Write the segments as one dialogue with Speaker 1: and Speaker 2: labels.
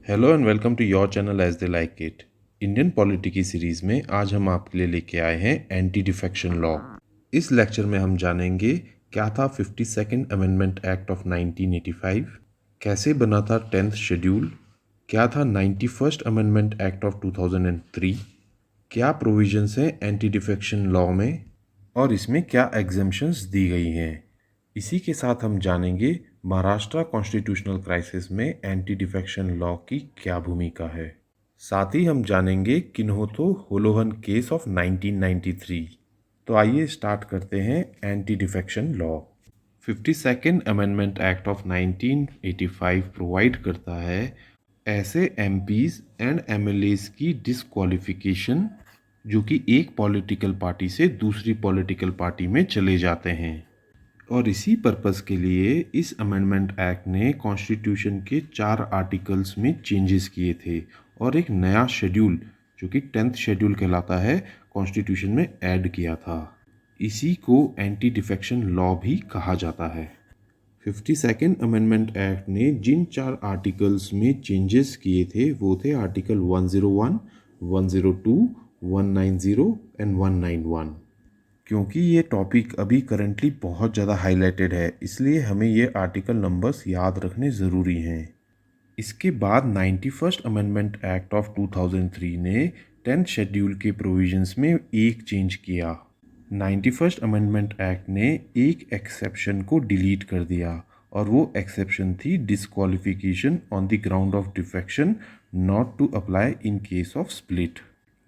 Speaker 1: Hello and welcome to your channel as they like it. Indian polity की series में आज हम आपके लिए लेके आए हैं एंटी डिफेक्शन लॉ। इस लेक्चर में हम जानेंगे क्या था 52nd अमेंडमेंट एक्ट ऑफ 1985, कैसे बना था 10th शेड्यूल, क्या था 91st अमेंडमेंट एक्ट ऑफ 2003, क्या प्रोविजंस हैं एंटी डिफेक्शन लॉ में और इसमें क्या एग्जेम्पशंस दी गई हैं। इसी के साथ हम जानेंगे महाराष्ट्र कॉन्स्टिट्यूशनल क्राइसिस में एंटी डिफेक्शन लॉ की क्या भूमिका है। साथ ही हम जानेंगे किन्होतो होलोहन केस ऑफ 1993। तो आइए स्टार्ट करते हैं anti defection law. 52nd amendment act of 1985 provide करता है ऐसे एमपीज एंड एमएलएज की डिसक्वालिफिकेशन जो कि एक पॉलिटिकल पार्टी से दूसरी पॉलिटिकल पार्टी में चले जाते हैं। और इसी पर्पस के लिए इस अमेंडमेंट एक्ट ने कॉन्स्टिट्यूशन के 4 आर्टिकल्स में चेंजेस किए थे और एक नया शेड्यूल जो कि 10th शेड्यूल कहलाता है कॉन्स्टिट्यूशन में ऐड किया था। इसी को एंटी डिफेक्शन लॉ भी कहा जाता है। 52nd अमेंडमेंट एक्ट ने जिन 4 आर्टिकल्स में चेंजेस किए थे वो थे आर्टिकल 101, 102, 190 एंड 191। क्योंकि ये टॉपिक अभी करंटली बहुत ज़्यादा हाईलाइटेड है इसलिए हमें ये आर्टिकल नंबर्स याद रखने ज़रूरी हैं। इसके बाद 91st अमेंडमेंट एक्ट ऑफ 2003 ने 10th शेड्यूल के प्रोविजंस में एक चेंज किया। 91st अमेंडमेंट एक्ट ने एक एक्सेप्शन को डिलीट कर दिया और वो एक्सेप्शन थी disqualification on the ground of defection not to apply in case of split.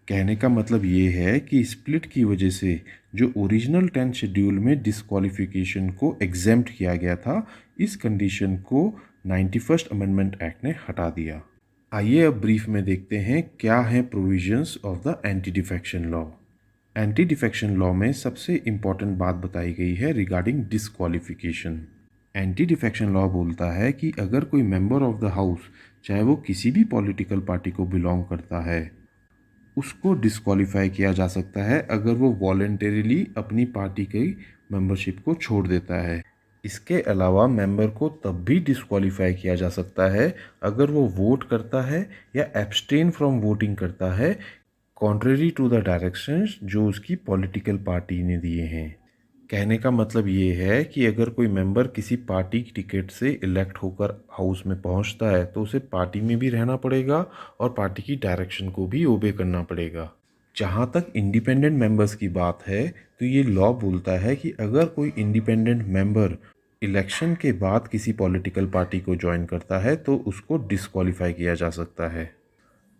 Speaker 1: कहने का मतलब ये है कि स्प्लिट की वजह से जो ओरिजिनल 10th शेड्यूल में डिसक्वालिफिकेशन को एग्जेम्प्ट किया गया था इस कंडीशन को 91st अमेंडमेंट एक्ट ने हटा दिया। आइए अब ब्रीफ में देखते हैं क्या हैं provisions of the anti defection law. Anti defection law में सबसे इम्पॉर्टेंट बात बताई गई है regarding disqualification. Anti defection law बोलता है कि अगर कोई मेंबर ऑफ द हाउस चाहे वो किसी भी पॉलिटिकल पार्टी को बिलोंग करता है उसको डिस्क्वालीफाई किया जा सकता है अगर वो वॉलेंटरीली अपनी पार्टी की मेंबरशिप को छोड़ देता है। इसके अलावा मेंबर को तब भी डिस्क्वालीफाई किया जा सकता है अगर वो वोट करता है या एब्सटेन फ्रॉम वोटिंग करता है कॉन्ट्रेरी टू द डायरेक्शंस जो उसकी पॉलिटिकल पार्टी ने दिए हैं। कहने का मतलब ये है कि अगर कोई मेंबर किसी पार्टी की टिकट से इलेक्ट होकर हाउस में पहुंचता है तो उसे पार्टी में भी रहना पड़ेगा और पार्टी की डायरेक्शन को भी ओबे करना पड़ेगा। जहां तक इंडिपेंडेंट मेंबर्स की बात है तो ये लॉ बोलता है कि अगर कोई इंडिपेंडेंट मेंबर इलेक्शन के बाद किसी पॉलिटिकल पार्टी को ज्वाइन करता है तो उसको डिस्क्वालीफाई किया जा सकता है।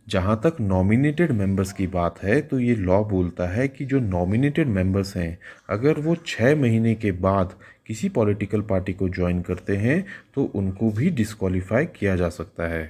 Speaker 1: जहाँ तक नॉमिनेटेड मेंबर्स की बात है तो ये लॉ बोलता है कि जो नॉमिनेटेड मेंबर्स हैं अगर वो 6 महीने के बाद किसी पॉलिटिकल पार्टी को ज्वाइन करते हैं तो उनको भी डिस्क्वालीफाई किया जा सकता है।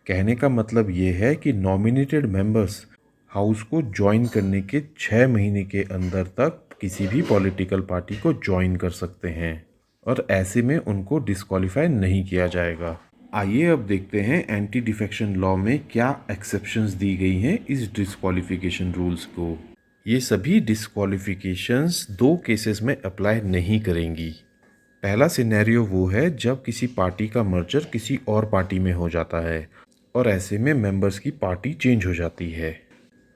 Speaker 1: कहने का मतलब ये है कि नॉमिनेटेड मेंबर्स हाउस को ज्वाइन करने के 6 महीने के अंदर तक किसी भी पॉलिटिकल पार्टी को ज्वाइन कर सकते हैं और ऐसे में उनको डिस्क्वालीफाई नहीं किया जाएगा। आइए अब देखते हैं एंटी डिफेक्शन लॉ में क्या एक्सेप्शंस दी गई हैं इस डिस्क्वालिफिकेशन रूल्स को। ये सभी डिस्क्वालिफिकेशंस 2 केसेस में अप्लाई नहीं करेंगी। पहला सिनेरियो वो है जब किसी पार्टी का मर्जर किसी और पार्टी में हो जाता है और ऐसे में मेंबर्स की पार्टी चेंज हो जाती है।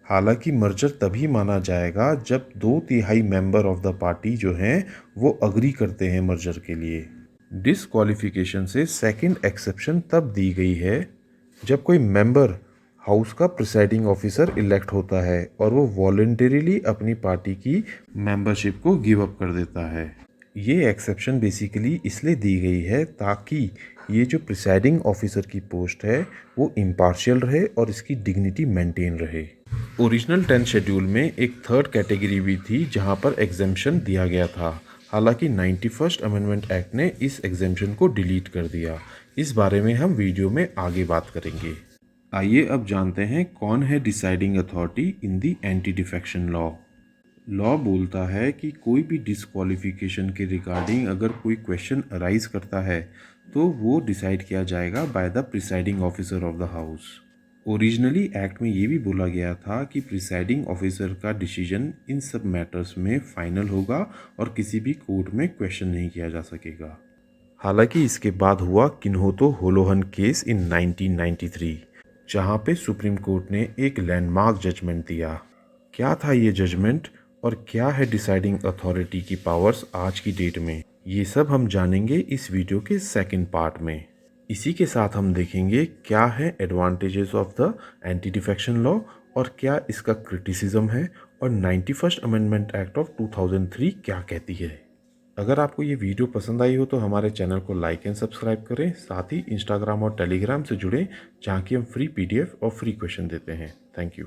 Speaker 1: हालांकि मर्जर तभी माना जाएगा जब 2/3 मेंबर ऑफ द पार्टी जो हैं वो अग्री करते हैं मर्जर के लिए। डिसक्वालिफिकेशन से सेकंड एक्सेप्शन तब दी गई है जब कोई मेंबर हाउस का प्रिसाइडिंग ऑफिसर इलेक्ट होता है और वो वॉलंटरीली अपनी पार्टी की मेंबरशिप को गिव अप कर देता है। ये एक्सेप्शन बेसिकली इसलिए दी गई है ताकि ये जो प्रिसाइडिंग ऑफिसर की पोस्ट है वो इम्पार्शियल रहे और इसकी डिग्निटी मेंटेन रहे। ओरिजिनल 10th शेड्यूल में एक थर्ड कैटेगरी भी थी जहां पर एग्जेम्पशन दिया गया था। हालांकि 91st अमेंडमेंट एक्ट ने इस एग्जेम्पशन को डिलीट कर दिया। इस बारे में हम वीडियो में आगे बात करेंगे। आइए अब जानते हैं कौन है deciding authority in the anti defection law. Law बोलता है कि कोई भी डिस्क्वालिफिकेशन के रिगार्डिंग अगर कोई क्वेश्चन अराइज करता है तो वो डिसाइड किया जाएगा by the presiding officer of the house. Originally act में ये भी बोला गया था कि प्रिसाइडिंग ऑफिसर का डिसीजन इन सब मैटर्स में फाइनल होगा और किसी भी कोर्ट में क्वेश्चन नहीं किया जा सकेगा। हालांकि इसके बाद हुआ किन्होतो होलोहन केस इन 1993, जहां पे सुप्रीम कोर्ट ने एक लैंडमार्क जजमेंट दिया। क्या था ये जजमेंट और क्या है डिसाइडिंग अथॉरिटी की पावर्स आज की डेट में, ये सब हम जानेंगे इस वीडियो के सेकंड पार्ट में। इसी के साथ हम देखेंगे क्या है advantages of the anti defection law और क्या इसका क्रिटिसिज्म है, और 91st अमेंडमेंट एक्ट ऑफ 2003 क्या कहती है। अगर आपको ये वीडियो पसंद आई हो तो हमारे चैनल को लाइक एंड सब्सक्राइब करें, साथ ही इंस्टाग्राम और टेलीग्राम से जुड़ें, जहाँ की हम फ्री PDF और फ्री क्वेश्चन देते हैं। Thank you.